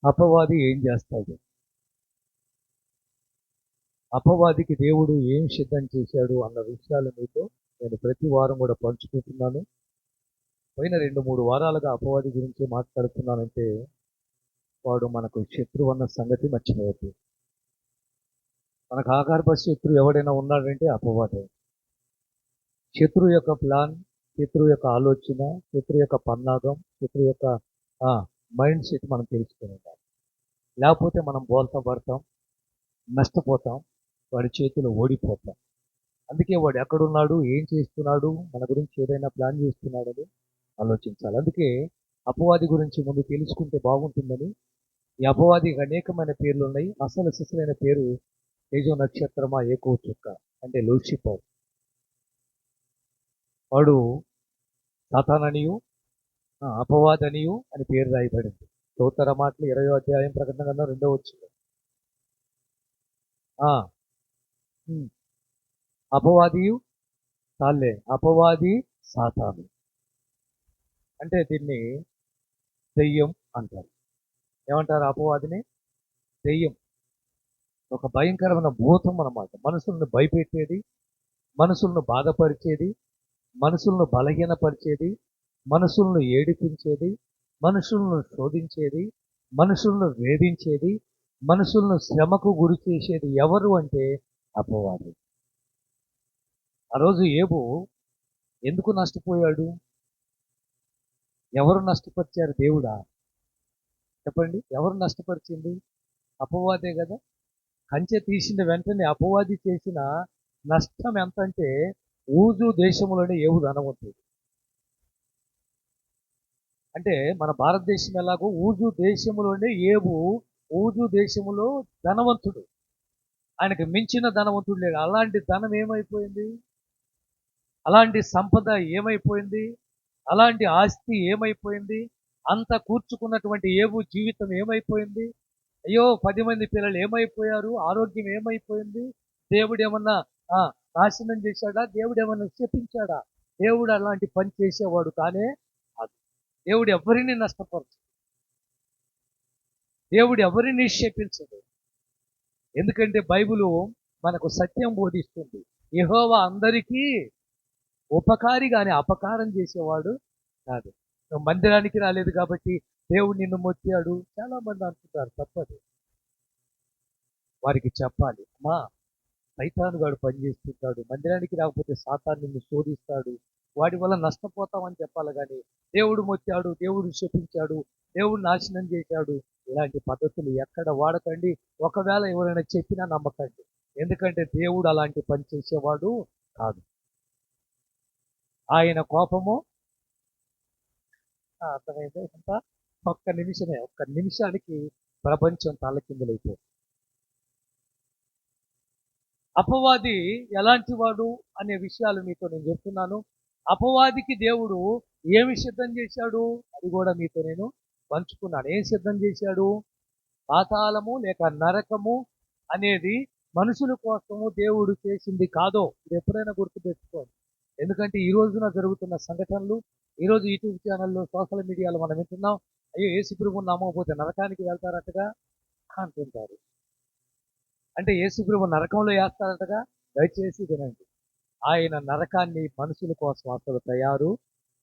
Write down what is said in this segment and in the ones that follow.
అపవాది ఏం చేస్తాడు, అపవాదికి దేవుడు ఏం సిద్ధం చేశాడు అన్న విషయాలు మీతో నేను ప్రతి వారం కూడా పంచుకుంటున్నాను. పోయిన 2-3 వారాలుగా అపవాది గురించి మాట్లాడుతున్నానంటే వాడు మనకు శత్రువు అన్న సంగతి మర్చిపోవద్దు. మనకు ఆగర్భ శత్రువు ఎవడైనా ఉన్నాడంటే అపవాదే. శత్రువు యొక్క ప్లాన్, శత్రువు యొక్క ఆలోచన, శత్రువు యొక్క పన్నాగం, శత్రువు యొక్క మైండ్ సెట్ మనం తెలుసుకుని ఉండాలి. లేకపోతే మనం బోల్తా పడతాం, నష్టపోతాం, వాడి చేతిలో ఓడిపోతాం. అందుకే వాడు ఎక్కడున్నాడు, ఏం చేస్తున్నాడు, మన గురించి ఏదైనా ప్లాన్ చేస్తున్నాడని ఆలోచించాలి. అందుకే అపవాది గురించి ముందు తెలుసుకుంటే బాగుంటుందని. ఈ అపవాదికి అనేకమైన పేర్లు ఉన్నాయి. అసలు సిసలైన పేరు తేజో నక్షత్రమా ఏకో చుక్క, అంటే లూసిఫర్. వాడు సాతాననియు అపవాదనియు అని పేరు రాయబడింది. స్తోత్ర మాటలు 20వ అధ్యాయం ప్రకటన గ్రంథం 2వ వచనం. అపవాదియు తాళ్ళే, అపవాది సాతాను. అంటే దీన్ని దెయ్యం అంటారు. ఏమంటారు అపవాదిని? దెయ్యం. ఒక భయంకరమైన భూతం అన్నమాట. మనుషులను భయపెట్టేది, మనుషులను బాధపరిచేది, మనుషులను బలహీనపరిచేది, మనుషులను ఏడిపించేది, మనుషులను శోధించేది, మనుషులను వేధించేది, మనుషులను శ్రమకు గురి చేసేది ఎవరు అంటే అపవాది. ఆ రోజు యోబు ఎందుకు నష్టపోయాడు? ఎవరు నష్టపరిచారు? దేవుడా? చెప్పండి, ఎవరు నష్టపరిచింది? అపవాదే కదా. కంచె తీసిన వెంటనే అపవాది చేసిన నష్టం ఎంత అంటే ఊజు దేశంలోనే యోబు ధనవంతుడు. అంటే మన భారతదేశం ఎలాగో ఊజు దేశంలోనే యోబు ఊజు దేశంలో ధనవంతుడు. ఆయనకు మించిన ధనవంతుడు లేడు. అలాంటి ధనం ఏమైపోయింది? అలాంటి సంపద ఏమైపోయింది? అలాంటి ఆస్తి ఏమైపోయింది? అంత కూర్చుకున్నటువంటి యోబు జీవితం ఏమైపోయింది? అయ్యో 10 మంది పిల్లలు ఏమైపోయారు? ఆరోగ్యం ఏమైపోయింది? దేవుడు ఏమన్నా నాశనం చేశాడా? దేవుడు ఏమన్నా శపించాడా? దేవుడు అలాంటి పని చేసేవాడు కానే కాదు. దేవుడు ఎవరిని నష్టపరచడు. దేవుడు ఎవరిని శపించడు. ఎందుకంటే బైబిలు మనకు సత్యం బోధిస్తుంది. యెహోవా అందరికీ ఉపకారి కానీ అపకారం చేసేవాడు కాదు. నువ్వు మందిరానికి రాలేదు కాబట్టి దేవుడు నిన్ను మొత్తాడు. చాలా మంది అనుకుంటారు, తప్పదు. వారికి చెప్పాలి, అమ్మా సైతాను గాడు పనిచేస్తుంటాడు, మందిరానికి రాకపోతే సాతాను నిన్ను శోధిస్తాడు, వాడి వల్ల నష్టపోతామని చెప్పాలి. కానీ దేవుడు మొత్తాడు, దేవుడు శపించాడు, దేవుడు నాశనం చేశాడు, ఇలాంటి పద్ధతులు ఎక్కడ వాడకండి. ఒకవేళ ఎవరైనా చెప్పినా నమ్మకండి. ఎందుకంటే దేవుడు అలాంటి పని చేసేవాడు కాదు. ఆయన కోపము అర్థమైంది ఎంత? ఒక్క నిమిషానికి ప్రపంచం తలకిందులైపోతుంది. అపవాది ఎలాంటి వాడు అనే విషయాలు మీతో నేను చెప్తున్నాను. అపవాదికి దేవుడు ఏమి సిద్ధం చేశాడు అది కూడా మీతో నేను పంచుకున్నాను. ఏం సిద్ధం చేశాడు? పాతాళము లేక నరకము అనేది మనుషుల కోసము దేవుడు చేసింది కాదో ఇది ఎప్పుడైనా గుర్తుపెట్టుకోండి. ఎందుకంటే ఈ రోజున జరుగుతున్న సంఘటనలు, ఈరోజు యూట్యూబ్ ఛానల్లో, సోషల్ మీడియాలో మనం వింటున్నాం. అయ్యో యేసుప్రభువుని నమ్మకపోతే నరకానికి వెళ్తారటగా అంటుంటారు. అంటే యేసుప్రభు నరకంలో వేస్తారటగా. దయచేసి వినండి, ఆయన నరకాన్ని మనుషుల కోసం అసలు తయారు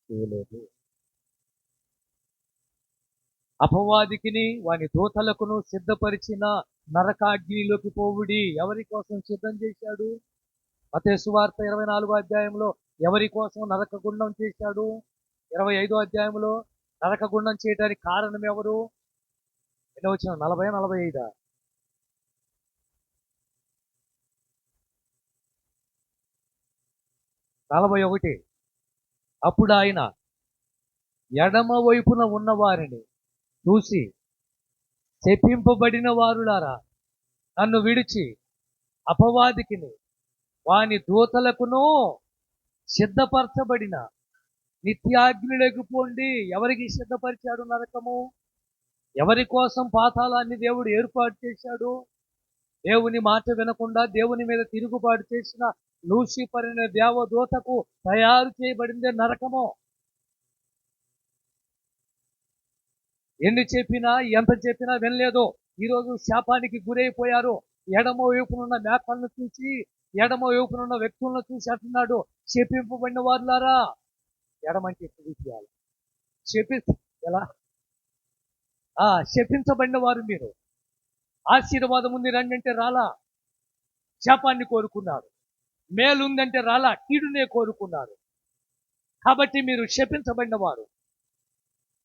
చేయలేదు. అపవాదికిని వాని దూతలకును సిద్ధపరిచిన నరకాగ్నిలోకి పోవుడి ఎవరి కోసం సిద్ధం చేశాడు? మత్తయి సువార్త 24వ అధ్యాయంలో ఎవరి కోసం నరకగుండం చేశాడు? 25వ అధ్యాయంలో నరకగుండం చేయడానికి కారణం ఎవరు? ఎన్నో వచ్చిన 40 45 41. అప్పుడు ఆయన ఎడమ వైపున ఉన్న వారిని చూసి, శపింపబడిన వారులారా, నన్ను విడిచి అపవాదికిని వాని దూతలకును సిద్ధపరచబడిన నిత్యాగ్నిలోకి పోండి. ఎవరికి సిద్ధపరిచాడు నరకము? ఎవరి కోసం పాతాళాన్ని దేవుడు ఏర్పాటు చేశాడు? దేవుని మాట వినకుండా దేవుని మీద తిరుగుబాటు చేసిన లూసిఫర్ అనే దేవదూతకు తయారు చేయబడిందే నరకము. ఎన్ని చెప్పినా ఎంత చెప్పినా వినలేదు. ఈరోజు శాపానికి గురైపోయారు. ఎడమ వైపునున్న మేకలను చూసి, ఎడమ వైపునున్న వ్యక్తులను చూసి అంటున్నాడు, శపింపబడిన వారులారా. ఎడమంటే ఎప్పుడు తీయాలి? శపి ఎలా శపించబడిన వారు మీరు. ఆశీర్వాదం ఉంది రండి అంటే రాలా, శాపాన్ని కోరుకున్నారు. మేలుందంటే రాలా, కీడునే కోరుకున్నారు. కాబట్టి మీరు శపించబడిన వారు.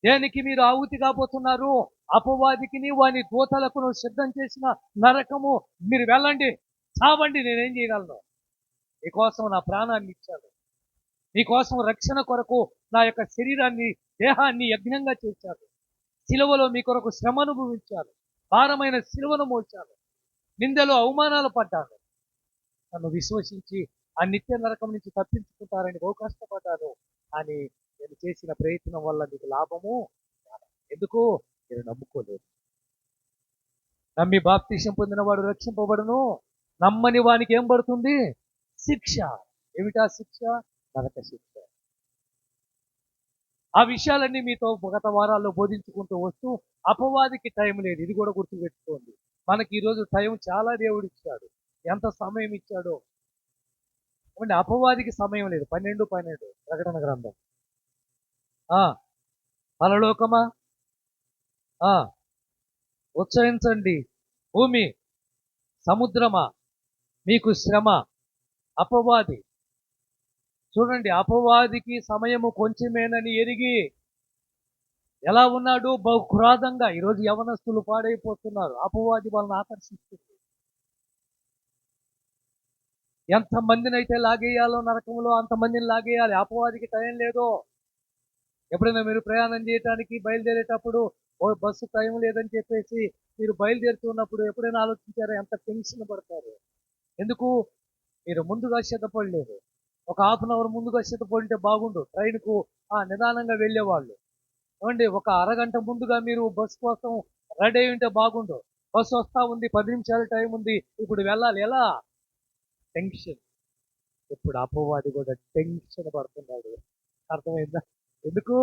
దేనికి మీరు ఆహుతి కాబోతున్నారు? అపవాదికిని వాని దూతలకు సిద్ధం చేసిన నరకము. మీరు వెళ్ళండి, చావండి, నేనేం చేయగలను? మీకోసం నా ప్రాణాన్ని ఇచ్చాను. మీకోసం రక్షణ కొరకు నా యొక్క శరీరాన్ని, దేహాన్ని యజ్ఞంగా చేశాను. సిలువలో మీ కొరకు శ్రమ అనుభవించాను. భారమైన సిలువను మోచాను. నిందలో అవమానాలు పడ్డాను. నన్ను విశ్వసించి ఆ నిత్య నరకం నుంచి తప్పించుకుంటారని బహు కష్టపడ్డాను. అని నేను చేసిన ప్రయత్నం వల్ల మీకు లాభము ఎందుకు? నేను నమ్ముకోలేదు. నమ్మి బాప్తిసం పొందినవాడు రక్షింపబడును, నమ్మని వానికి ఏం పడుతుంది? శిక్ష. ఏమిటా శిక్ష? నరక శిక్ష. ఆ విషయాలన్నీ మీతో గత వారాల్లో బోధించుకుంటూ వస్తూ, అపవాదికి టైం లేదు, ఇది కూడా గుర్తుపెట్టుకోండి. మనకి ఈరోజు టైం చాలా దేవుడు ఇచ్చాడు. ఎంత సమయం ఇచ్చాడో. అపవాదికి సమయం లేదు. 12:12 ప్రకటన గ్రంథం. పరలోకమా ఉత్సహించండి, భూమి సముద్రమా మీకు శ్రమ. అపవాది చూడండి, అపవాదికి సమయము కొంచెమేనని ఎరిగి ఎలా ఉన్నాడు? బహుక్రోధంగా. ఈరోజు యవనస్తులు పాడైపోతున్నారు, అపవాది వాళ్ళని ఆకర్షిస్తుంది. ఎంతమందిని అయితే లాగేయాలో నరకంలో అంతమందిని లాగేయాలి. అపవాదికి టైం లేదు. ఎప్పుడైనా మీరు ప్రయాణం చేయడానికి బయలుదేరేటప్పుడు బస్సు టైం లేదని చెప్పేసి మీరు బయలుదేరుతున్నప్పుడు ఎప్పుడైనా ఆలోచించారా ఎంత టెన్షన్ పడతారు? ఎందుకు? మీరు ముందుగా సిద్ధపడలేదు. ఒక హాఫ్ అన్ అవర్ ముందుగా సిద్ధపడితే బాగుండు. ట్రైన్కు నిదానంగా వెళ్ళేవాళ్ళు. ఏమండి, ఒక అరగంట ముందుగా మీరు బస్సు కోసం రెడీ అయి ఉంటే బాగుండు. బస్సు వస్తా ఉంది, 10 నిమిషాలు టైం ఉంది, ఇప్పుడు వెళ్ళాలి. ఎలా? టెన్షన్. ఇప్పుడు అపవాది కూడా టెన్షన్ పడుతున్నాడు. అర్థమైందా? ఎందుకు?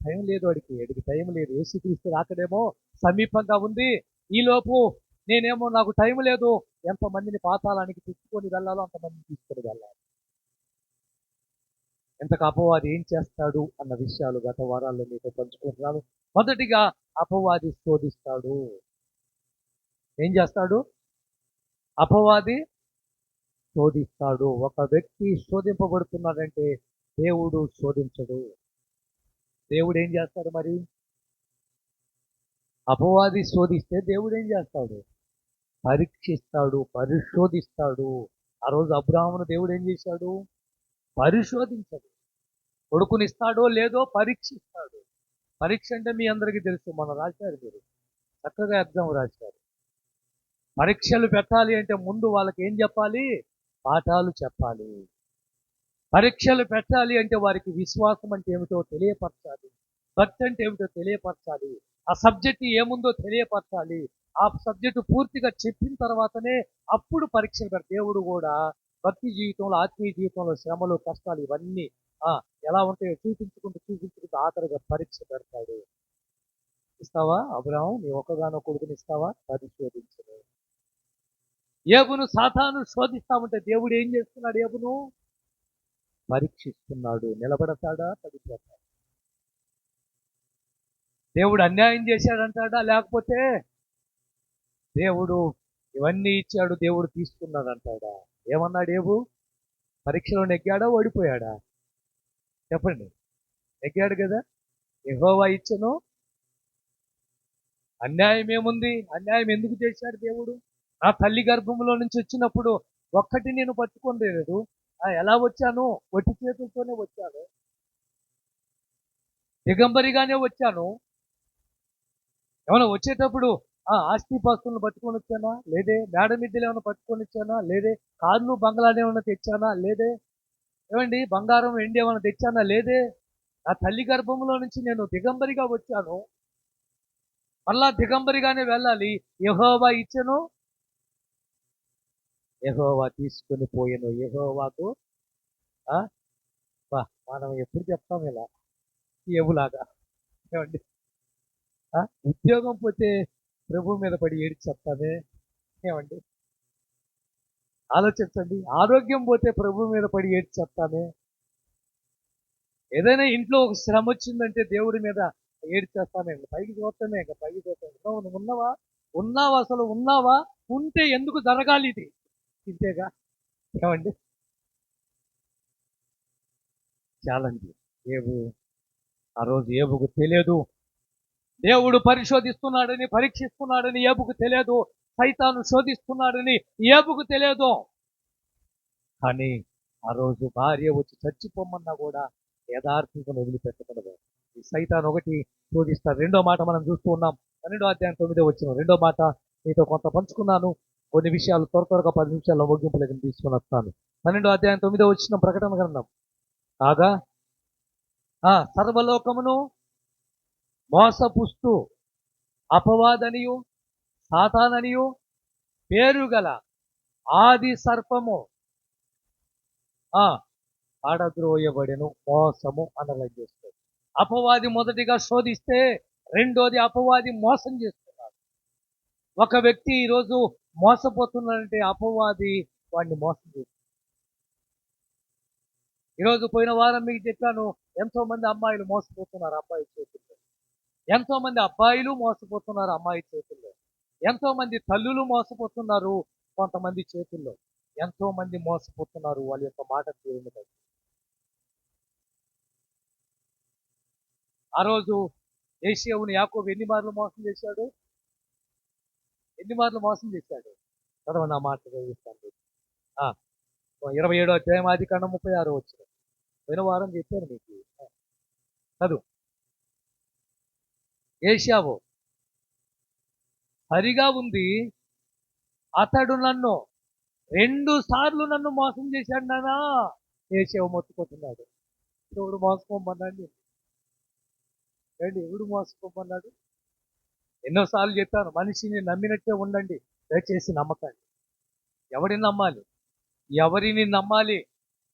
టైం లేదు వాడికి టైం లేదు. యేసుక్రీస్తు రాకడేమో సమీపంగా ఉంది. ఈలోపు నేనేమో నాకు టైం లేదు. ఎంతమందిని పాతాళానికి తీసుకొని వెళ్ళాలో అంతమందిని తీసుకొని వెళ్ళాలి. ఎంతకు అపవాది ఏం చేస్తాడు అన్న విషయాలు గత వారాల్లో మీతో పంచుకుంటున్నాను. మొదటిగా అపవాది శోధిస్తాడు. ఏం చేస్తాడు? అపవాది శోధిస్తాడు. ఒక వ్యక్తి శోధింపబడుతున్నాడంటే దేవుడు శోధించడు. దేవుడు ఏం చేస్తాడు మరి? అపవాది శోధిస్తే దేవుడు ఏం చేస్తాడు? పరీక్షిస్తాడు, పరిశోధిస్తాడు. ఆ రోజు అబ్రాహామును దేవుడు ఏం చేశాడు? పరిశోధించాడు. కొడుకునిస్తాడో లేదో పరీక్షిస్తాడు. పరీక్ష అంటే మీ అందరికీ తెలుసు, మన రాశారు, మీరు చక్కగా ఎగ్జామ్ రాశారు. పరీక్షలు పెట్టాలి అంటే ముందు వాళ్ళకి ఏం చెప్పాలి? పాఠాలు చెప్పాలి. పరీక్షలు పెట్టాలి అంటే వారికి విశ్వాసం అంటే ఏమిటో తెలియపరచాలి. భక్తి అంటే ఏమిటో తెలియపరచాలి. ఆ సబ్జెక్ట్ ఏముందో తెలియపరచాలి. ఆ సబ్జెక్టు పూర్తిగా చెప్పిన తర్వాతనే అప్పుడు పరీక్షలు పెడతాడు. దేవుడు కూడా భక్తి జీవితంలో, ఆత్మీయ జీవితంలో శ్రమలు, కష్టాలు ఇవన్నీ ఎలా ఉంటాయో చూపించుకుంటూ ఆఖరిగా పరీక్ష పెడతాడు. ఇస్తావా అబ్రాహాము? నీ ఒక్కగానో కొడుకుని ఇస్తావా? పరిశోధించడు. ఏబును సాతాను శోధిస్తామంటే దేవుడు ఏం చేస్తున్నాడు? ఏబును పరీక్షిస్తున్నాడు. నిలబడతాడా? పడిపోతాడా? దేవుడు అన్యాయం చేశాడంటాడా? లేకపోతే దేవుడు ఇవన్నీ ఇచ్చాడు, దేవుడు తీసుకున్నాడు అంటాడా? ఏమన్నాడు ఏబు? పరీక్షలో నెగ్గాడా, ఓడిపోయాడా? చెప్పండి. నెగ్గాడు కదా. యెహోవా ఇచ్చను. అన్యాయం ఏముంది? అన్యాయం ఎందుకు చేశాడు దేవుడు? నా తల్లి గర్భంలో నుంచి వచ్చినప్పుడు ఒక్కటి నేను పట్టుకొని లేదు. ఎలా వచ్చాను? ఒట్టి చేతులతోనే వచ్చాను, దిగంబరిగానే వచ్చాను. ఏమైనా వచ్చేటప్పుడు ఆస్తిపాస్తులను పట్టుకొని వచ్చానా? లేదే. మేడ మిద్దెలు ఏమైనా పట్టుకొని వచ్చానా? లేదే. కార్లు బంగ్లాలు ఏమైనా తెచ్చానా? లేదే. ఏమండి, బంగారం వెండి ఏమైనా తెచ్చానా? లేదే. నా తల్లి గర్భంలో నుంచి నేను దిగంబరిగా వచ్చాను, మళ్ళా దిగంబరిగానే వెళ్ళాలి. యెహోవా ఇచ్చను, యెహోవా తీసుకొని పోయెను. యెహోవాకు మనం ఎప్పుడు చెప్తాం ఇలా ఏవులాగా? ఏమండి, ఆ? ఉద్యోగం పోతే ప్రభు మీద పడి ఏడ్చి చెప్తానే. ఏమండి ఆలోచించండి. ఆరోగ్యం పోతే ప్రభు మీద పడి ఏడ్చి చెప్తానే. ఏదైనా ఇంట్లో ఒక శ్రమ వచ్చిందంటే దేవుడి మీద ఏడ్చేస్తామే. పైకి చూస్తామే, ఇంకా పైకి చూస్తామే. నువ్వు ఉన్నావా? ఉన్నావా? అసలు ఉన్నావా? ఉంటే ఎందుకు జరగాలి ఇది? ఇంతేగా. ఏమండి ఛాలెంజ్. ఏబు ఆ రోజు ఏబుకు తెలియదు. దేవుడు పరిశోధిస్తున్నాడని, పరీక్షిస్తున్నాడని ఏబుకు తెలియదు. సైతాను శోధిస్తున్నాడని ఏబుకు తెలియదు. కానీ ఆ రోజు భార్య వచ్చి చచ్చిపోమన్నా కూడా యథార్థతను వదిలిపెట్టకూడదు. ఈ సైతాన్ ఒకటి శోధిస్తాడు. రెండో మాట మనం చూస్తూ ఉన్నాం. 12వ అధ్యాయం 9వ వచనం. రెండో మాట మీతో కొంత పంచుకున్నాను. కొన్ని విషయాలు త్వరగా 10 నిమిషాల్లో ముగింపులకు తీసుకుని వస్తాను. 12వ అధ్యాయం 9వ వచనం ప్రకటన గ్రంథం. కాగా సర్వలోకమును మోసపుస్తూ అపవాదనియు సాతాననియు పేరు గల ఆది సర్పము పడద్రోయబడెను. మోసము అనలైజ్ చేస్తుంది. అపవాది మొదటిగా శోధిస్తే రెండోది అపవాది మోసం చేస్తున్నాడు. ఒక వ్యక్తి ఈరోజు మోసపోతున్నాడంటే అపవాది వాడిని మోసం చేస్తున్నాడు. ఈరోజు పోయిన వారం మీకు చెప్పాను, ఎంతో మంది అమ్మాయిలు మోసపోతున్నారు అబ్బాయి చేతుల్లో. ఎంతో మంది అబ్బాయిలు మోసపోతున్నారు అమ్మాయి చేతుల్లో. ఎంతో మంది తల్లులు మోసపోతున్నారు కొంతమంది చేతుల్లో. ఎంతో మంది మోసపోతున్నారు వాళ్ళ యొక్క మాట తీరుని బట్టి. ఆ రోజు ఏషియావుని యాకోబు ఎన్ని మార్లు మోసం చేశాడు? ఎన్ని మార్లు మోసం చేశాడు? చదవండి ఆ మాట చదివిస్తాను. 27వ అధ్యాయం ఆదికాండం 36వ వచనం. పోయిన వారం చెప్పాను మీకు. చదువు. ఏషియావు సరిగా ఉంది. అతడు నన్ను 2 సార్లు నన్ను మోసం చేశాడు నానా. ఏషియావు మొత్తుకుంటున్నాడు. ఎవడు మోసపోమన్నాడు? ఎవడు మోసపోమన్నాడు? ఎన్నోసార్లు చెప్పాను, మనిషిని నమ్మినట్టే ఉండండి, దయచేసి నమ్మకండి. ఎవరిని నమ్మాలి? ఎవరిని నమ్మాలి?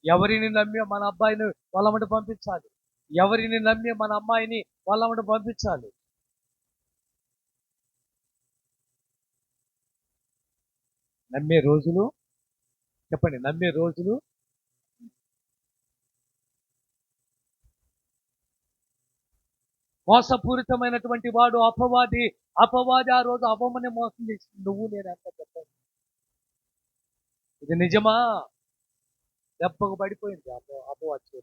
ఎవరిని నమ్మి మన అబ్బాయిని వాళ్ళమ్మట పంపించాలి? ఎవరిని నమ్మి మన అమ్మాయిని వాళ్ళమ్మట పంపించాలి? నమ్మే రోజులు చెప్పండి. నమ్మే రోజులు మోసపూరితమైనటువంటి వాడు అపవాది. ఆ రోజు అవ్వమనే మోసం చేసి నువ్వు నేను ఎంత చెప్పాను. ఇది నిజమా? దెబ్బకు పడిపోయింది అపవాది.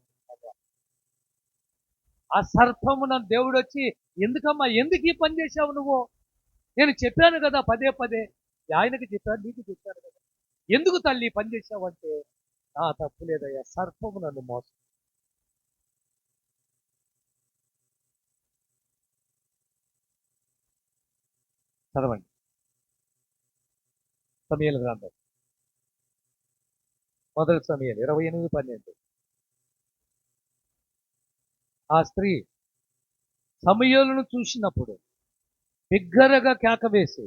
ఆ సర్పము నన్ను దేవుడు వచ్చి, ఎందుకమ్మా ఎందుకు ఈ పని చేశావు నువ్వు? నేను చెప్పాను కదా పదే పదే. ఆయనకి చెప్పాను, నీకు చెప్పాను కదా. ఎందుకు తల్లి పని చేశావు అంటే, తప్పు లేదయ్యా, సర్పము నన్ను మోసం. చదవండి సమూయేలు గ్రంథం. మొదటి సమూయేలు 28:12. ఆ స్త్రీ సమూయేలును చూసినప్పుడు బిగ్గరగా కేక వేసి,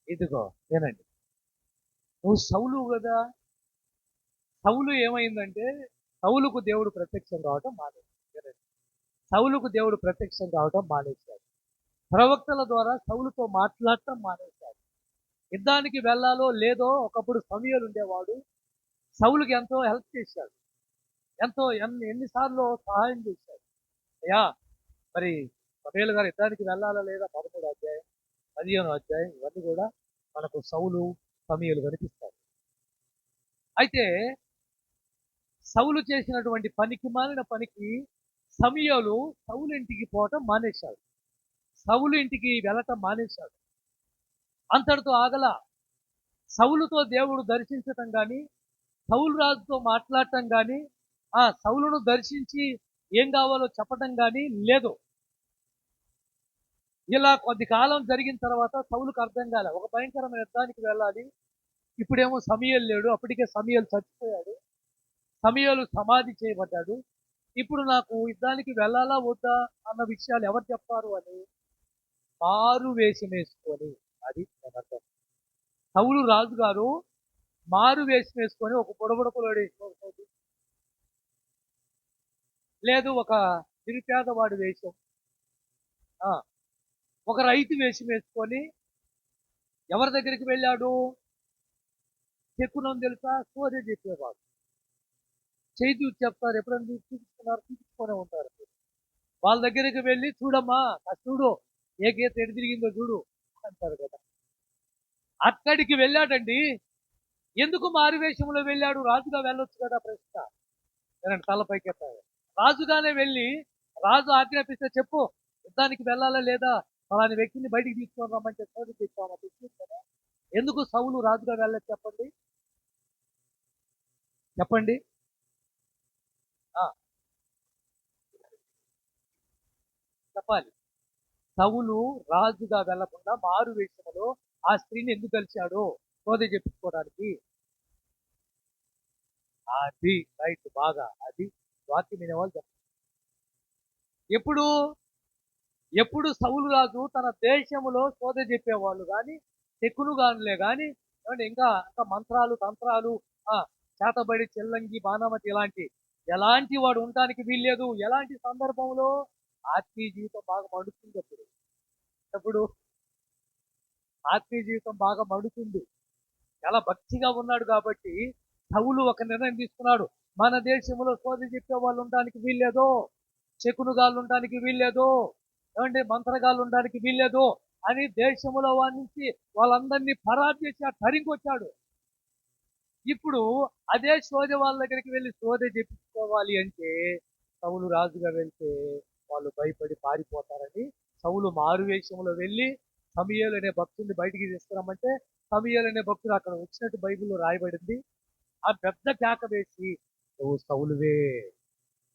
ఇదిగో ఏనండి, నువ్వు సౌలు కదా. సౌలు ఏమైందంటే, సౌలుకు దేవుడు ప్రత్యక్షం కావటం మానేశాడు. సౌలుకు దేవుడు ప్రత్యక్షం కావటం మానేశాడు. ప్రవక్తల ద్వారా సౌలుతో మాట్లాడటం మానేశాడు. యుద్ధానికి వెళ్ళాలో లేదో ఒకప్పుడు సమూయేలు ఉండేవాడు. సౌలుకి ఎంతో హెల్ప్ చేశాడు. ఎన్నిసార్లు సహాయం చేశాడు. అయ్యా మరి సమూయేలు గారు యుద్ధానికి వెళ్ళాలా లేదా? 13వ అధ్యాయం 15వ అధ్యాయం ఇవన్నీ కూడా మనకు సౌలు సమూయేలు కనిపిస్తారు. అయితే సౌలు చేసినటువంటి పనికి మాలిన పనికి సమూయేలు సౌలు ఇంటికి పోవటం మానేశాడు. సౌలు ఇంటికి వెళ్ళటం మానేశాడు. అంతటితో ఆగల. సౌలుతో దేవుడు దర్శించటం కానీ, సౌలు రాజుతో మాట్లాడటం కానీ, సౌలును దర్శించి ఏం కావాలో చెప్పటం కానీ లేదు. ఇలా కొద్ది కాలం జరిగిన తర్వాత సౌలుకు అర్థం కాలే, ఒక భయంకరమైన యుద్ధానికి వెళ్ళాలి. ఇప్పుడేమో సమూయేలు లేడు, అప్పటికే సమూయేలు చచ్చిపోయాడు, సమూయేలు సమాధి చేయబడ్డాడు. ఇప్పుడు నాకు యుద్ధానికి వెళ్ళాలా వద్దా అన్న విషయాలు ఎవరు చెప్తారు అని మారు వేషం వేసుకొని, అది అర్థం. సౌలు రాజుగారు మారు వేషం వేసుకొని ఒక బుడబుడకులోడు లేదు, ఒక నిరుపేదవాడి వేషం, ఆ, ఒక రైతు వేషం వేసుకొని ఎవరి దగ్గరికి వెళ్ళాడు? చెక్కునని తెలుసా? సోదే చెప్పేవాడు. చేయి చూసి చెప్తారు. ఎప్పుడైనా చూపించుకున్నారు? చూపించుకునే ఉంటారు. వాళ్ళ దగ్గరికి వెళ్ళి చూడమ్మా, చూడు ఏ గీత ఎటు తిరిగిందో చూడు అంటారు కదా. అక్కడికి వెళ్ళాడండి. ఎందుకు మారువేషంలో వెళ్ళాడు? రాజుగా వెళ్ళొచ్చు కదా. ప్రశ్న వినండి, తలపైకి ఎత్తాడు. రాజుగానే వెళ్ళి రాజు ఆజ్ఞాపిస్తే చెప్పు, యుద్ధానికి వెళ్ళాలా లేదా, అలాని వ్యక్తిని బయటికి తీసుకొని రమ్మంటే సౌలు తెచ్చామా? తెచ్చింది కదా. ఎందుకు సౌలు రాజుగా వెళ్ళలేదు చెప్పండి? చెప్పండి. ఆ, చెప్పాలి. సౌలు రాజుగా వెళ్లకుండా మారు వేషములో ఆ స్త్రీని ఎందుకు కలిశాడు? సోద చెప్పుకోవడానికి. అది రైట్, బాగా అది వాక్యం వినేవాళ్ళు చెప్పండి. ఎప్పుడు ఎప్పుడు సౌలు రాజు తన దేశములో సోద చెప్పేవాళ్ళు కానీ, తెక్కులు గానులే కానీ, ఏమంటే ఇంకా ఇంకా మంత్రాలు తంత్రాలు, ఆ చేతబడి చెల్లంగి బాణామతి ఎలాంటి వాడు ఉండటానికి వీల్లేదు. ఎలాంటి సందర్భంలో ఆత్మీయ జీవితం బాగా మడుతుంది అప్పుడు ఆత్మీయ జీవితం బాగా మడుతుంది. చాలా భక్తిగా ఉన్నాడు కాబట్టి సౌలు ఒక నిర్ణయం తీసుకున్నాడు. మన దేశంలో సోద చెప్పే వాళ్ళు ఉండడానికి వీల్లేదు, శకునుగాళ్ళు ఉండడానికి వీల్లేదు, ఏమంటే మంత్రగాళ్ళు ఉండడానికి వీల్లేదు అని దేశంలో నుంచి వాళ్ళందరినీ పరారు చేసి ఆ తరింకొచ్చాడు. ఇప్పుడు అదే సోదె వాళ్ళ దగ్గరికి వెళ్ళి సోదె చెప్పించుకోవాలి అంటే సౌలు రాజుగా వెళ్తే వాళ్ళు భయపడి పారిపోతారని సౌలు మారువేషంలో వెళ్ళి సమూయేలు అనే భక్తుడిని బయటికి తీసుకురమ్మంటే సమూయేలు అనే భక్తుడు అక్కడ వచ్చినట్టు బైబిల్లో రాయబడింది. ఆ పెద్ద కేక వేసి, నువ్వు సౌలువే,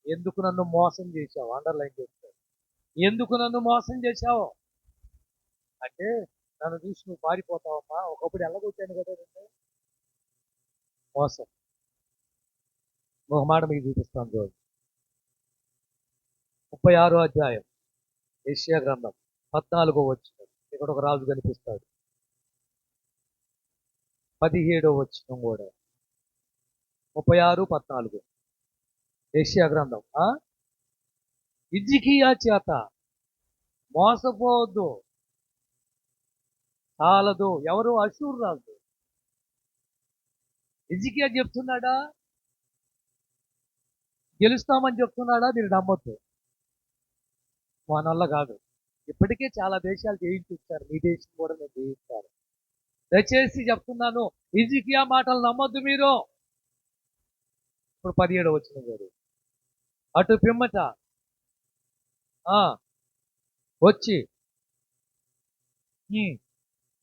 ఎందుకు నన్ను మోసం చేశావు? అండర్లైన్ చేస్తావు. ఎందుకు నన్ను మోసం చేశావు అంటే, నన్ను చూసి నువ్వు పారిపోతావమ్మా, ఒకప్పుడు ఎల్లగొట్టాను కదా నిన్ను. మోసం. ఒక మాట మీకు చూపిస్తాను చూడండి. 36వ అధ్యాయం యెషయా గ్రంథం 14వ వచనం. ఇక్కడ ఒక రాజు కనిపిస్తాడు. 17వ వచనం కూడా 36:14 యెషయా గ్రంథం. హిజ్కియా చేత మోసపోవద్దు, చాలదు. ఎవరు? అషూరు రాజు. హిజ్కియా చెప్తున్నాడా? గెలుస్తామని చెప్తున్నాడా? మీరు నమ్మొద్దు, వల్ల కాదు. ఇప్పటికే చాలా దేశాలు జయించారు, మీ దేశం కూడా నేను జయించారు. దయచేసి చెప్తున్నాను, హిజ్కియా మాటలు నమ్మొద్దు మీరు. ఇప్పుడు 17వ వచనం గారు. అటు పిమ్మట వచ్చి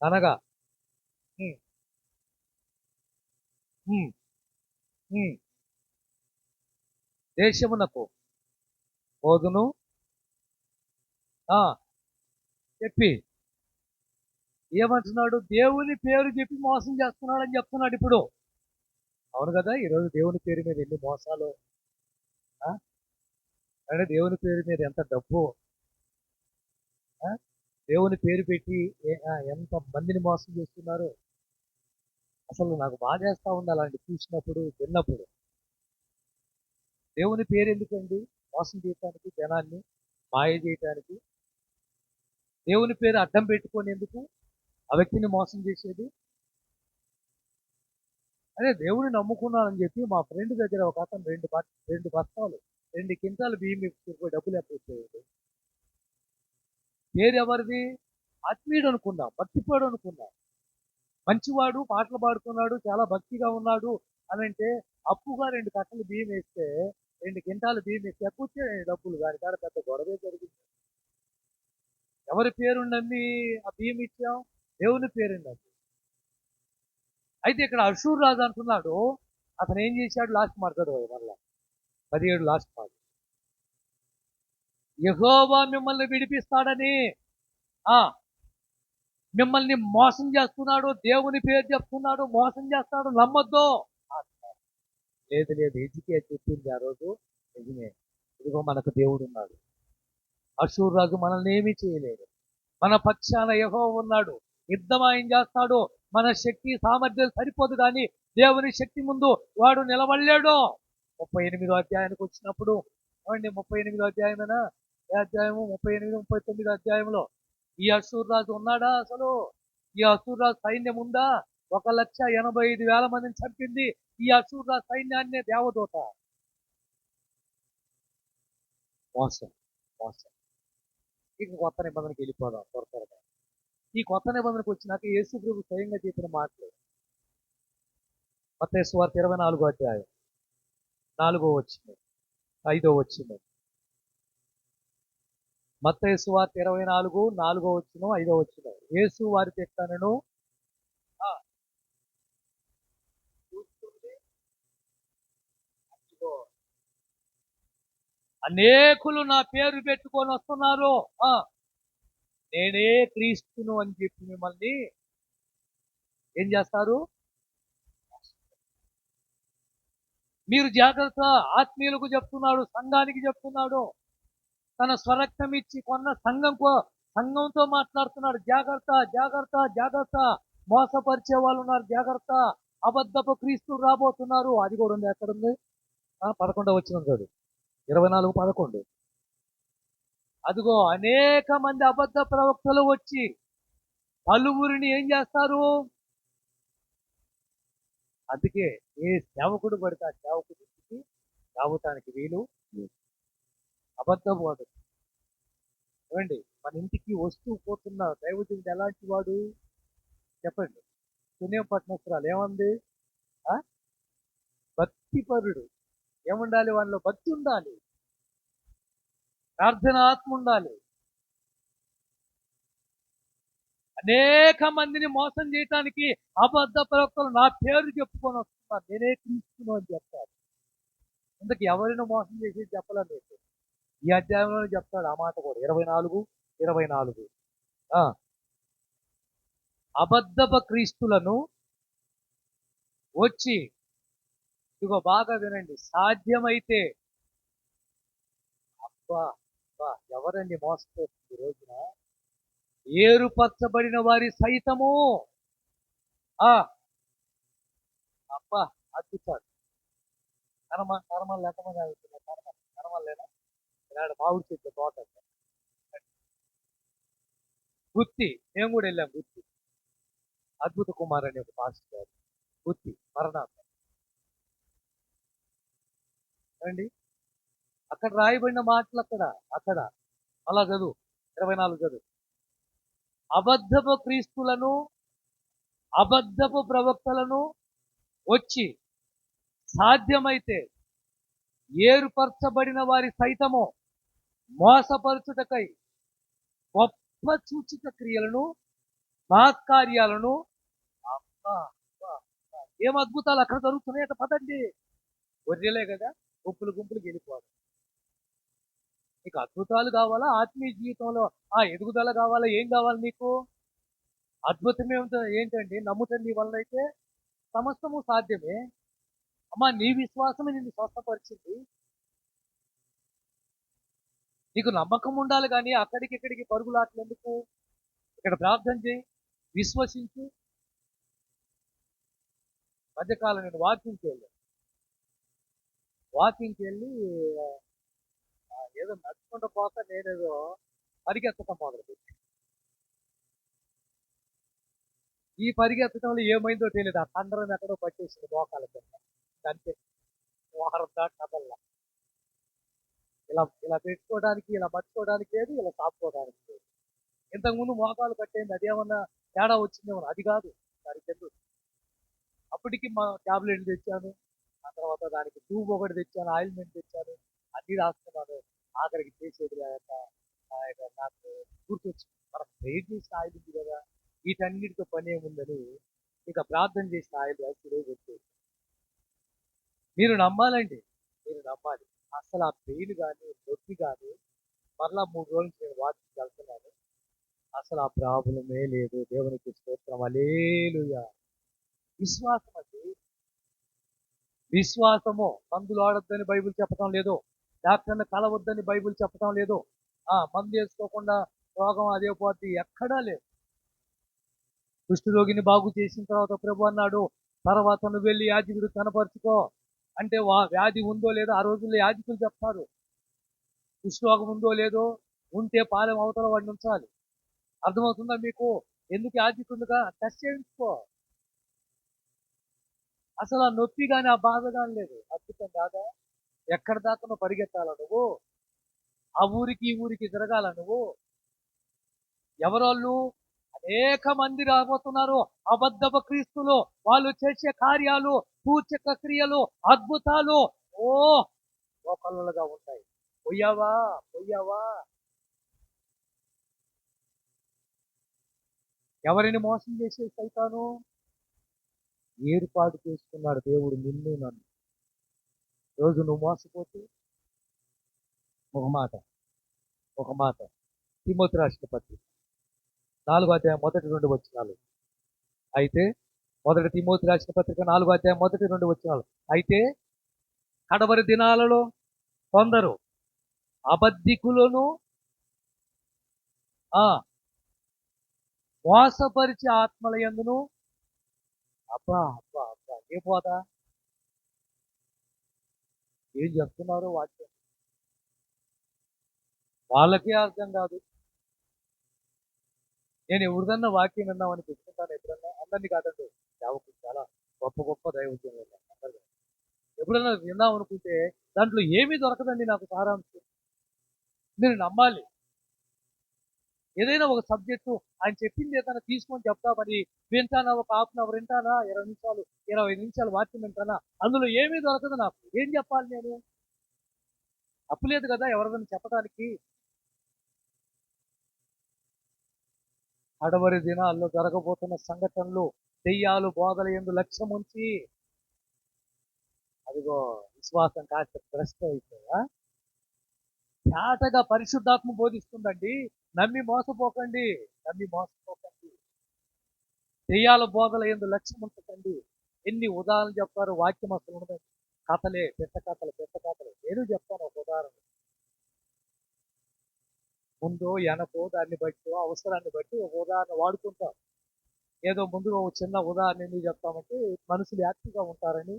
అనగా దేశమునకు పోదును చెప్పి ఏమంటున్నాడు? దేవుని పేరు చెప్పి మోసం చేస్తున్నాడు అని చెప్తున్నాడు ఇప్పుడు. అవును కదా. ఈరోజు దేవుని పేరు మీద ఎన్ని మోసాలు, అంటే దేవుని పేరు మీద ఎంత డబ్బు, దేవుని పేరు పెట్టి ఎంత మందిని మోసం చేస్తున్నారు. అసలు నాకు బాధేస్తా ఉంది అలాంటి చూసినప్పుడు, విన్నప్పుడు. దేవుని పేరు ఎందుకండి? మోసం చేయటానికి, జనాన్ని మాయ చేయటానికి. దేవుని పేరు అడ్డం పెట్టుకొని ఎందుకు ఆ వ్యక్తిని మోసం చేసేది? అదే దేవుని నమ్ముకున్నానని చెప్పి మా ఫ్రెండ్ దగ్గర ఒక అతను రెండు బస్తాలు 2 క్వింటాలు బియ్యం ఇచ్చిపోయి డబ్బులు ఎప్పుడు పేరు ఎవరిది? ఆత్మీయుడు అనుకున్నాం, భక్తిపోడు అనుకున్నాం. మంచివాడు, పాటలు పాడుతున్నాడు, చాలా భక్తిగా ఉన్నాడు అని అంటే అప్పుగా 2 కట్టలు బియ్యం వేస్తే 2 క్వింటాలు బియ్యం వేస్తే ఎక్కువ డబ్బులు, దాని కాడ పెద్ద గొడవే జరిగింది. ఎవరి పేరు నమ్మి ఆ బియ్యం ఇచ్చాం? దేవుని పేరు నమ్మి. అయితే ఇక్కడ అషూరు రాజు అంటున్నాడు, అతను ఏం చేశాడు? లాస్ట్ మాట్లాడు మళ్ళా 17 లాస్ట్ మాట. యెహోవా మిమ్మల్ని విడిపిస్తాడని, మిమ్మల్ని మోసం చేస్తున్నాడు, దేవుని పేరు చెప్తున్నాడు, మోసం చేస్తాడు, నమ్మొద్దు. లేదు హిజ్కియా చెప్పింది ఆ రోజు నిజమే. ఇదిగో మనకు దేవుడు ఉన్నాడు. అషూరు రాజు మనల్ని ఏమీ చేయలేడు. మన పక్షాన యెహోవా ఉన్నాడు. యుద్ధం ఆయన చేస్తాడు. మన శక్తి సామర్థ్యాలు సరిపోదు కానీ దేవుని శక్తి ముందు వాడు నిలబడలేడు. 38వ అధ్యాయానికి వచ్చినప్పుడు, 38వ అధ్యాయమేనా ఏ అధ్యాయము 38, 39 అధ్యాయంలో ఈ అశూర్ రాజు ఉన్నాడా అసలు? ఈ అశూర్ రాజు సైన్యం ఉందా? 1,85,000 మందిని చంపింది ఈ అశూర్ రాజు సైన్యాన్నే దేవదూత. మోసం మోసం. ఇక కొత్త నిబంధనకి వెళ్ళిపోదాం త్వరగా. ఈ కొత్త నిబంధనకు వచ్చినాక యేసు ప్రభు స్వయంగా చెప్పిన మాటలు. మత్తయి సువార్త 24వ అధ్యాయం 4వ వచనం 5వ వచనం. మత్తయి సువార్త 24, 4వ వచనం 5వ వచనం. యేసు వారితో ఎట్లనెను, చూస్తుంది అదిగో అనేకులు నా పేరు పెట్టుకొని వస్తున్నారు, నేనే క్రీస్తును అని చెప్పి మిమ్మల్ని ఏం చేస్తారు? మీరు జాగ్రత్త. ఆత్మీయులకు చెప్తున్నాడు, సంఘానికి చెప్తున్నాడు. తన స్వరక్తం ఇచ్చి కొన్న సంఘంతో మాట్లాడుతున్నాడు. జాగ్రత్త జాగ్రత్త జాగ్రత్త. మోసపరిచే వాళ్ళు ఉన్నారు, జాగ్రత్త. అబద్ధపు క్రీస్తులు రాబోతున్నారు. అది కూడా ఉంది. ఎక్కడుంది? 11వ వచనం చూడు, 24:11. అదిగో అనేక మంది అబద్ధ ప్రవక్తలు వచ్చి పలువురిని ఏం చేస్తారు? అందుకే ఏ సేవకుడు పడితే ఆ సేవకుడికి రావటానికి వీలు లేదు. అబద్ధ బోధన. ఏమండి, మన ఇంటికి వస్తూ పోతున్న దైవజనుడు ఎలాంటి వాడు చెప్పండి? పుణ్యం పట్టినస్తురాలు ఏమంది? భక్తిపరుడు. ఏముండాలి? వాళ్ళలో భక్తి ఉండాలి, ప్రార్థన ఆత్మ ఉండాలి. అనేక మందిని మోసం చేయటానికి అబద్ధ ప్రవక్తలు నా పేరు చెప్పుకొని వస్తున్నారు, నేనే క్రీస్తును అని చెప్తారు. ఇందుకు ఎవరిని మోసం చేసి చెప్పలేదు. ఈ అధ్యాయంలోనే చెప్తాడు ఆ మాట కూడా. 24:24. అబద్ధపు క్రీస్తులను వచ్చి, ఇదిగో బాగా వినండి, సాధ్యమైతే. అబ్బా అబ్బా, ఎవరండి మోసపోతుంది ఈ రోజున? ఏరుపరచబడిన వారి సైతము. అబ్బా అద్భుతాలు. కర్మలు ఎంతమంది అవుతున్నాయి? కర్మలు లేదా? ఇలాంటి మామిడి చెట్టు తోట. గుత్తి, మేము కూడా వెళ్ళాం. గుత్తి అద్భుత కుమార్ అని ఒక పాస్టర్ గారు. గుత్తి మరణాంతం అండి. అక్కడ రాయబడిన మాటలు అక్కడ అలా చదువు, 24 చదువు. అబద్ధపు క్రీస్తులను, అబద్ధపు ప్రవక్తలను వచ్చి సాధ్యమైతే ఏర్పరచబడిన వారి సైతము మోసపరచుటకై గొప్ప సూచిక క్రియలను, మహత్కార్యాలను. ఏం అద్భుతాలు అక్కడ జరుగుతున్నాయట. పదండి. గొర్రెలే కదా, గుంపులు వెళ్ళిపోవాలి. నీకు అద్భుతాలు కావాలా? ఆత్మీయ జీవితంలో ఎదుగుదల కావాలా? ఏం కావాలి నీకు? అద్భుతం ఏంటండి? నమ్ముతాను నీ వల్ల అయితే సమస్తము సాధ్యమే. అమ్మా, నీ విశ్వాసమే నిన్ను స్వస్థపరిచింది. నీకు నమ్మకం ఉండాలి, కానీ అక్కడికి ఇక్కడికి పరుగులాట్లు ఎందుకు? ఇక్కడ ప్రార్థన చేయి, విశ్వసించు. మధ్యకాలం నేను వాకింగ్కి వెళ్ళి ఏదో నడుచుకుంటూ పోక నేనేదో పరిగెత్తటం మొదలుపెట్టి, ఈ పరిగెత్తడంలో ఏమైందో తెలియదు. ఆ కండరం ఎక్కడో పట్టేసింది మోకాల కింద. అంతే, వారం దాకా కదల్లా. ఇలా పెట్టుకోవడానికి, ఇలా మర్చుకోవడానికి లేదు, ఇలా సాపుకోవడానికి లేదు. ఇంతకుముందు మోకాలు కట్టేది, అదేమన్నా తేడా వచ్చిందేమో. అది కాదు, దానికి అప్పటికి మా ట్యాబ్లెట్లు తెచ్చాను, ఆ తర్వాత దానికి ట్యూబ్ ఒకటి తెచ్చాను, ఆయిల్మెంట్ తెచ్చాను, అన్ని రాసుకున్నాను. ఆఖరికి చేసేది నాకు గుర్తొచ్చింది, మనం ప్రేర్ చేసిన ఆయిల్ ఉంది కదా, వీటన్నిటితో పని ఏముందని ఇక ప్రార్థన చేసిన ఆయిల్ రాసి గుర్తు. మీరు నమ్మాలండి, మీరు నమ్మాలి. అసలు ఆ పెయిన్ కానీ, నొప్పి కానీ, మరలా 3 రోజుల నుంచి నేను వాకింగ్కి వెళ్తున్నాను, అసలు ఆ ప్రాబ్లమే లేదు. దేవునికి స్తోత్రం, హల్లెలూయా. విశ్వాసం అండి, విశ్వాసము. మందులు ఆడొద్దని బైబిల్ చెప్పడం లేదు, డాక్టర్ని కలవద్దని బైబిల్ చెప్పడం లేదు, మందు వేసుకోకుండా రోగం అదే పోతే ఎక్కడా లేదు. కుష్ఠరోగిని బాగు చేసిన తర్వాత ప్రభు అన్నాడు, తర్వాత నువ్వు వెళ్ళి యాజకుడు కనపరుచుకో అంటే వ్యాధి ఉందో లేదో ఆ రోజుల్లో యాజకులు చెప్తారు. కుష్ఠరోగం ఉందో లేదో, ఉంటే పాలెం అవతల వాడిని ఉంచాలి. అర్థమవుతుందా మీకు? ఎందుకు యాజకుడిగా టెస్ట్ చేయించుకో. అసలు ఆ నొప్పి కానీ ఆ బాధ కానీ లేదు. అద్భుతం కాదా? ఎక్కడ దాకా నువ్వు పరిగెత్తాలా నువ్వు? ఆ ఊరికి ఈ ఊరికి తిరగాల నువ్వు? ఎవరోళ్ళు? అనేక మంది రాబోతున్నారు. అబద్ధపు క్రీస్తులు. వాళ్ళు చేసే కార్యాలు, సూచక క్రియలు, అద్భుతాలు ఓ ఒకళ్ళుగా ఉంటాయి. పోయావా? పోయావా? ఎవరిని మోసం చేసే సైతాను? ఏర్పాటు చేసుకున్నాడు దేవుడు నిన్ను నన్ను. రోజు నువ్వు మోసపోతే ఒక మాట ఒక మాట తిమోతి రాసిన పత్రిక 4వ అధ్యాయం 1-2 వచనాలు. అయితే మొదటి తిమోతి రాసిన పత్రిక 4వ అధ్యాయం 1-2 వచనాలు. అయితే కడవరి దినాలలో కొందరు అబద్ధికులను ఆ మోసపరిచే ఆత్మల యందును. అబ్బా అబ్బా అబ్బా ఏ పోదా ఏం చెప్తున్నారు వాక్యం? వాళ్ళకే అర్థం కాదు. నేను ఎవరిదన్నా వాక్యం విన్నామని పెట్టుకుంటాను ఎప్పుడన్నా. అందరినీ కాదండి, సేవకులు చాలా గొప్ప గొప్ప దైవజ్ఞులు ఉన్నారు. అందరూ ఎప్పుడన్నా విందాం అనుకుంటే దాంట్లో ఏమీ దొరకదండి నాకు సారాంశం. మీరు నమ్మాలి. ఏదైనా ఒక సబ్జెక్టు ఆయన చెప్పింది ఏదైనా తీసుకొని చెప్తామని వింటానా, ఒక హాఫ్ అన్ అవర్ వింటానా, 20 నిమిషాలు 25 నిమిషాలు వాక్యం వింటానా, అందులో ఏమీ దొరకదు నాకు. ఏం చెప్పాలి నేను? తప్పులేదు కదా ఎవరిదైనా చెప్పడానికి. అడవరి దినాల్లో జరగబోతున్న సంఘటనలు, దెయ్యాలు బోధల యందు లక్ష్యం ఉంచి, అదిగో విశ్వాసం కాస్త భ్రష్ట అయిపోయా. చాటగా పరిశుద్ధాత్మ బోధిస్తుందండి. నమ్మి మోసపోకండి. నమ్మి మోసపోకండి. దెయ్యాల బోధల యందు లక్ష్యం ఉంచకండి. ఎన్ని ఉదాహరణలు చెప్తారు, వాక్యం అసలు ఉండదు. కథలే, పెద్ద కథలు పెద్ద కథలు. నేను చెప్తాను ఒక ఉదాహరణ. ముందు వెనకో దాన్ని బట్టి అవసరాన్ని బట్టి ఒక ఉదాహరణ వాడుకుంటాం. ఏదో ముందుగా ఒక చిన్న ఉదాహరణ ఎందుకు చెప్తామంటే మనుషులు యాక్టివ్గా ఉంటారని,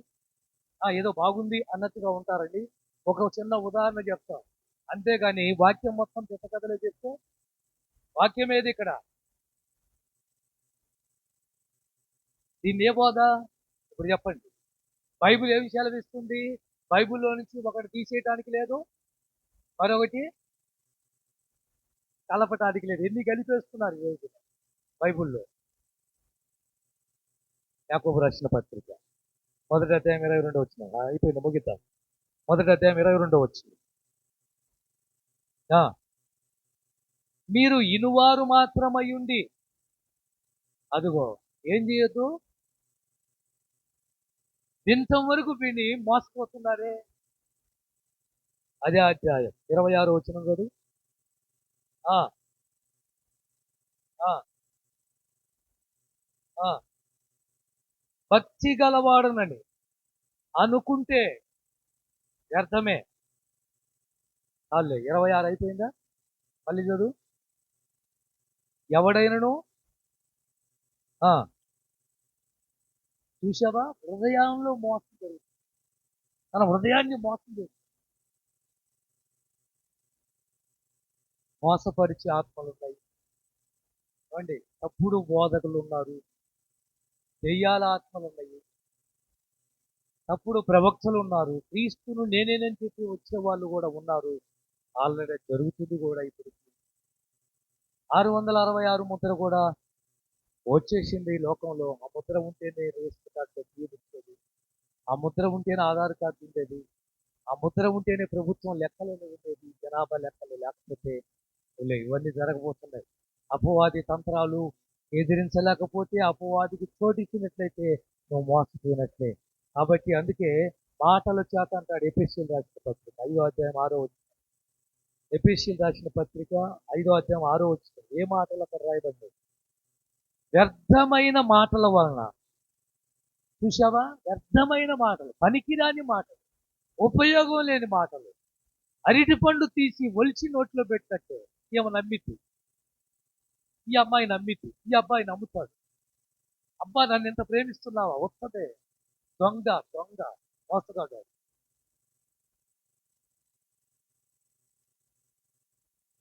ఏదో బాగుంది అన్నట్టుగా ఉంటారండి. ఒక చిన్న ఉదాహరణ చెప్తాం. అంతేగాని వాక్యం మొత్తం పెద్ద కథలే చెప్తే వాక్యం ఏది ఇక్కడ? దీన్ని ఏ బోధ? ఇప్పుడు చెప్పండి. బైబిల్ ఏ విషయాలు ఇస్తుంది? బైబిల్లో నుంచి ఒకటి తీసేయడానికి లేదు, మరొకటి కలపటానికి లేదు. ఎన్ని కలిపేస్తున్నారు ఈ రోజు బైబిల్లో. యాకోబు రాసిన పత్రిక 1వ అధ్యాయం 22 వచ్చిన అయిపోయింది, ముగిద్దాం. 1వ అధ్యాయం 22 వచ్చింది. మీరు ఇనువారు మాత్రమై ఉండి, అదిగో ఏం చేయొద్దు, వింతం వరకు విని మోసపోతున్నారే. అదే అధ్యాయం 26 వచనం కాదు. ఆ ఆ ఆ భక్తి గలవాడనని అనుకుంటే వ్యర్థమే. చాలే, 26 అయిపోయిందా? మళ్ళీ చదువు. ఎవడైనను చూసావా, హృదయంలో మోసం జరుగుతుంది. తన హృదయాన్ని మోసం చేస్తుంది. మోసపరిచే ఆత్మలు ఉన్నాయి. ఏమండి, తప్పుడు బోధకులు ఉన్నారు. దెయ్యాల ఆత్మలు ఉన్నాయి. తప్పుడు ప్రవక్తలు ఉన్నారు. క్రీస్తును నేనేనని చెప్పి వచ్చే వాళ్ళు కూడా ఉన్నారు. ఆల్రెడీ జరుగుతుంది కూడా. ఇప్పుడు 666 ముద్ర కూడా వచ్చేసింది ఈ లోకంలో. ఆ ముద్ర ఉంటేనే రేషన్ కార్డు జీవించేది. ఆ ముద్ర ఉంటేనే ఆధార్ కార్డు ఉండేది. ఆ ముద్ర ఉంటేనే ప్రభుత్వం లెక్కలు ఉండేది, జనాభా లెక్కలు. లేకపోతే ఇవన్నీ జరగబోతున్నాయి. అపవాది తంత్రాలు ఎదిరించలేకపోతే అపవాదికి చోటిచ్చినట్లయితే నువ్వు మోసపోయినట్లే. కాబట్టి అందుకే మాటల చేత అంటాడు. ఎఫెసీయులు రాసిన పత్రిక 5వ అధ్యాయం 6వ వచనం. ఎఫెసీయులు రాసిన పత్రిక 5వ అధ్యాయం 6వ వచనం. ఏ మాటలు అక్కడ రాయబడ్డాయి? వ్యర్థమైన మాటల వలన. చూసావా, వ్యర్థమైన మాటలు, పనికిరాని మాటలు, ఉపయోగం లేని మాటలు. అరటి పండు తీసి ఒలిచి నోట్లో పెట్టినట్టే. ఏమో నమ్మితి, ఈ అమ్మాయి నమ్మితి, ఈ అబ్బాయి నమ్ముతాడు. అబ్బా నన్ను ఎంత ప్రేమిస్తున్నావా? వస్తుంది. దొంగ దొంగ మోసగాడు.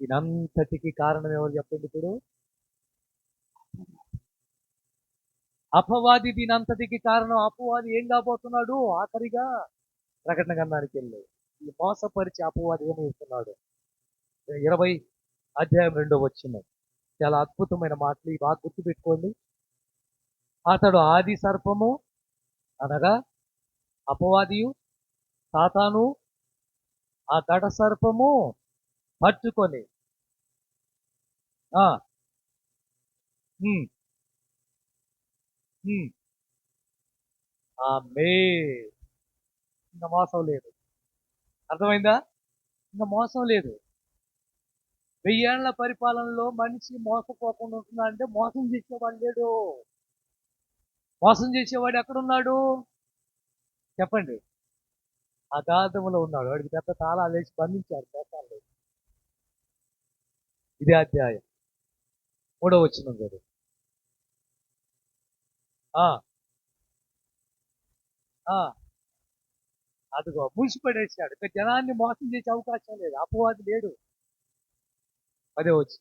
దీనంతటికి కారణం ఎవరు చెప్పండి ఇప్పుడు? అపవాది దీనంతటికి కారణం. అపవాది ఏం కాబోతున్నాడు? ఆఖరిగా ప్రకటన గ్రంథానికి వెళ్ళి ఈ మోసపరిచి అపవాది ఏమి ఇస్తున్నాడు? 20 అధ్యాయం 2వ వచనం. చాలా అద్భుతమైన మాటలు, ఈ బాగా గుర్తుపెట్టుకోండి. అతడు ఆది సర్పము అనగా అపవాదియు సాతాను ఆ గడ సర్పము పట్టుకొని ఆ ఉమ్, ఉమ్, ఆమె ఇంకా మోసం లేదు. అర్థమైందా? ఇంకా మోసం లేదు. 1000 ఏళ్ల పరిపాలనలో మనిషి మోసపోకుండా ఉంటున్నా అంటే మోసం చేసేవాడు లేడు. మోసం చేసేవాడు ఎక్కడున్నాడు చెప్పండి? అగాధములో ఉన్నాడు. వాడికి పెద్ద తాళాలు వేసి బంధించాడు చేతాలు. ఇదే అధ్యాయం 3వ వచనం గారు. ఆ ఆ అదిగో మూసిపడేశాడు. ఇక జనాన్ని మోసం చేసే అవకాశం లేదు. అపవాది లేడు. అదే వచ్చి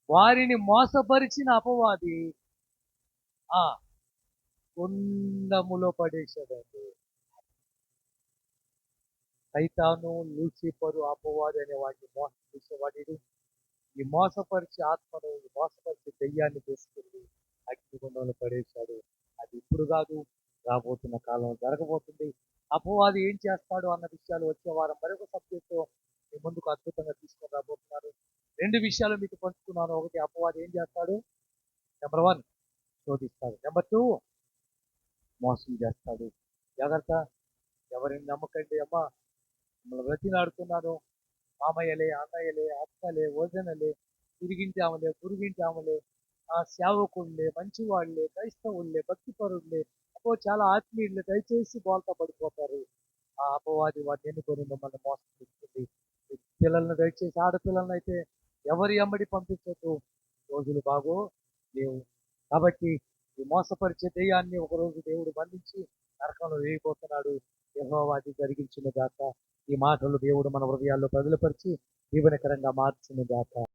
వారిని మోసపరిచిన అపవాది ఆ గుండములో పడేశాడండి. సైతాను, లూసిఫరు, అపవాది అనే వాటిని మోసం చేసేవాడు. ఈ మోసపరిచి ఆత్మను, ఈ మోసపరిచి దెయ్యాన్ని తీసుకెళ్ళి అగ్నిగుండంలో పడేశాడు. అది ఇప్పుడు కాదు, రాబోతున్న కాలం జరగబోతుంది. అపవాది ఏం చేస్తాడు అన్న విషయాలు వచ్చే వారం మరొక సబ్జెక్టు మీ ముందుకు అద్భుతంగా తీసుకొని రాబోతున్నారు. 2 విషయాలు మీకు పంచుకున్నాను. ఒకటి, అపవాది ఏం చేస్తాడు? నెంబర్ 1 శోధిస్తాడు. నెంబర్ 2 మోసం చేస్తాడు. జాగ్రత్త, ఎవరిని నమ్మకండి అమ్మా. మిమ్మల్ని బ్రతిలాడుతున్నాను. మామయ్యలే, అన్నయ్యలే, అక్కలే, వదినలే, ఇరిగింటి ఆమెలే, పొరుగింటి ఆమెలే, సేవకుళ్ళే, మంచివాళ్ళే, క్రైస్తవుళ్ళే, భక్తిపరుళ్ళే, అపో చాలా ఆత్మీయులే, దయచేసి బోల్తా పడిపోతారు. ఆ అపవాది వాటిని ఎన్నుకొని మిమ్మల్ని మోసం చేస్తుంది. ఈ పిల్లల్ని దయచేసి, ఆడపిల్లల్ని అయితే ఎవరి ఎమ్మడి పంపించొద్దు. రోజులు బాగో లేవు. కాబట్టి ఈ మోసపరిచే దెయ్యాన్ని ఒకరోజు దేవుడు బంధించి నరకంలో వేయబోతున్నాడు. యెహోవా అది జరిగించును గాక. ఈ మాటలు దేవుడు మన హృదయాల్లో బదులుపరిచి దీవెనకరంగా మార్చును గాక.